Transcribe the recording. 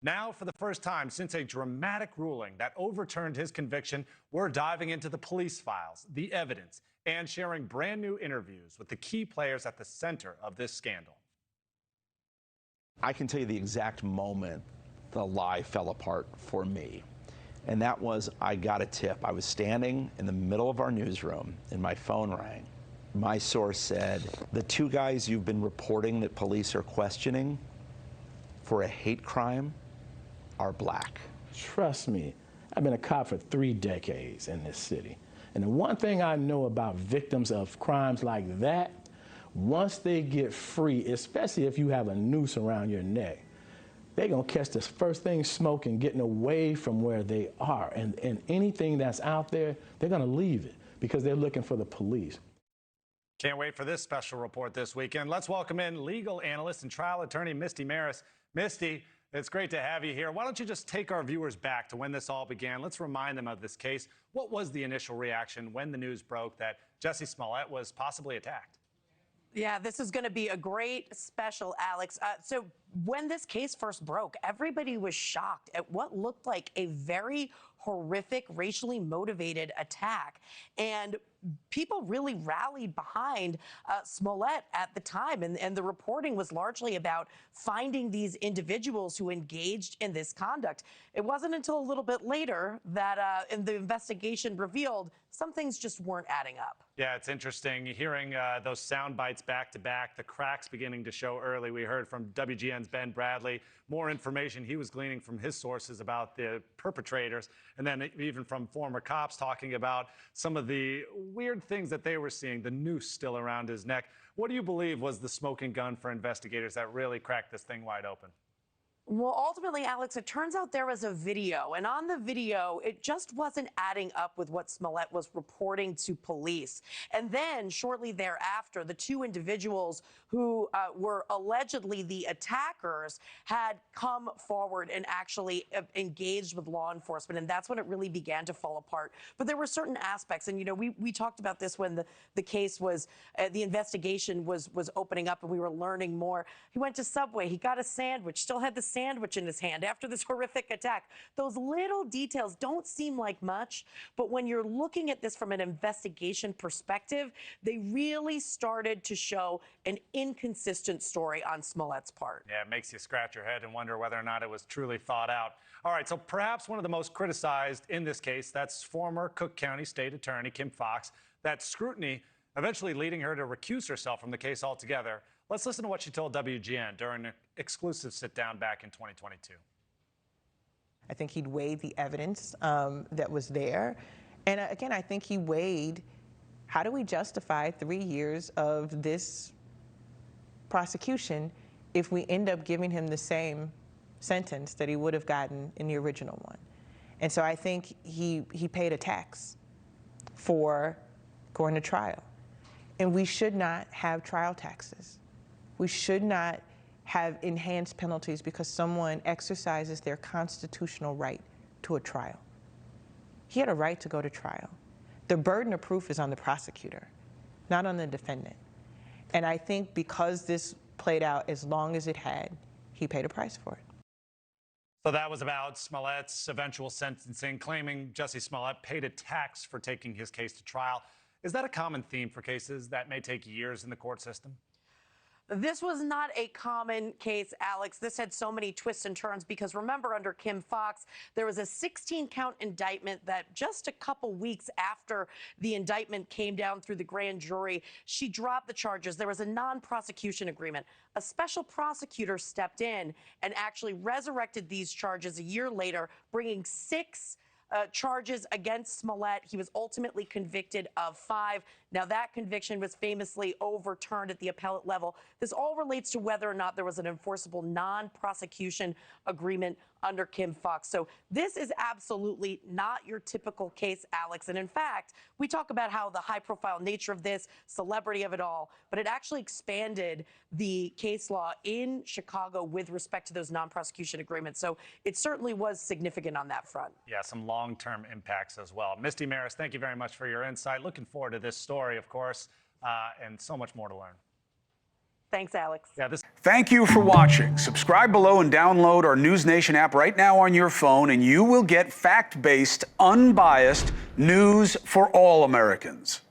Now, for the first time since a dramatic ruling that overturned his conviction, we're diving into the police files, the evidence, and sharing brand new interviews with the key players at the center of this scandal. I can tell you the exact moment the lie fell apart for me. And that was, I got a tip. I was standing in the middle of our newsroom and my phone rang. My source said, the two guys you've been reporting that police are questioning for a hate crime are black. Trust me, I've been a cop for 3 decades in this city. And the one thing I know about victims of crimes like that, once they get free, especially if you have a noose around your neck, they're gonna catch the first thing smoking, getting away from where they are. And anything that's out there, they're gonna leave it because they're looking for the police. Can't wait for this special report this weekend. Let's welcome in legal analyst and trial attorney Misty Maris. Misty, it's great to have you here. Why don't you just take our viewers back to when this all began? Let's remind them of this case. What was the initial reaction when the news broke that Jussie Smollett was possibly attacked? Yeah, this is going to be a great special, Alex. So when this case first broke, everybody was shocked at what looked like a very horrific, racially motivated attack. And people really rallied behind Smollett at the time. And the reporting was largely about finding these individuals who engaged in this conduct. It wasn't until a little bit later that the investigation revealed some things just weren't adding up. Yeah, it's interesting hearing those sound bites back to back, the cracks beginning to show early. We heard from WGN's Ben Bradley, more information he was gleaning from his sources about the perpetrators, and then even from former cops talking about some of the weird things that they were seeing, the noose still around his neck. What do you believe was the smoking gun for investigators that really cracked this thing wide open? Well, ultimately, Alex, it turns out there was a video, and on the video, it just wasn't adding up with what Smollett was reporting to police. And then, shortly thereafter, the two individuals who were allegedly the attackers had come forward and actually engaged with law enforcement, and that's when it really began to fall apart. But there were certain aspects, and, you know, we talked about this when the case was, the investigation was opening up and we were learning more. He went to Subway, he got a sandwich, still had the sandwich in his hand after this horrific attack. Those little details don't seem like much, but when you're looking at this from an investigation perspective, they really started to show an inconsistent story on Smollett's part. Yeah, it makes you scratch your head and wonder whether or not it was truly thought out. All right, so perhaps one of the most criticized in this case, that's former Cook County State Attorney Kim Foxx, that scrutiny eventually leading her to recuse herself from the case altogether. Let's listen to what she told WGN during an exclusive sit-down back in 2022. I think he'd weighed the evidence that was there. And again, I think he weighed, how do we justify 3 years of this prosecution if we end up giving him the same sentence that he would have gotten in the original one? And so I think he paid a tax for going to trial. And we should not have trial taxes. We should not have enhanced penalties because someone exercises their constitutional right to a trial. He had a right to go to trial. The burden of proof is on the prosecutor, not on the defendant. And I think because this played out as long as it had, he paid a price for it. So that was about Smollett's eventual sentencing, claiming Jussie Smollett paid a tax for taking his case to trial. Is that a common theme for cases that may take years in the court system? This was not a common case, Alex. This had so many twists and turns because remember, under Kim Foxx, there was a 16-count indictment that just a couple weeks after the indictment came down through the grand jury, she dropped the charges. There was a non-prosecution agreement. A special prosecutor stepped in and actually resurrected these charges a year later, bringing 6 charges against Smollett. He was ultimately convicted of 5. Now, that conviction was famously overturned at the appellate level. This all relates to whether or not there was an enforceable non-prosecution agreement under Kim Foxx. So this is absolutely not your typical case, Alex. And in fact, we talk about how the high-profile nature of this, celebrity of it all, but it actually expanded the case law in Chicago with respect to those non-prosecution agreements. So it certainly was significant on that front. Yeah, some long-term impacts as well. Misty Maris, thank you very much for your insight. Looking forward to this story, of course, and so much more to learn. Thanks, Alex. Yeah, Thank you for watching. Subscribe below and download our NewsNation app right now on your phone, and you will get fact-based, unbiased news for all Americans.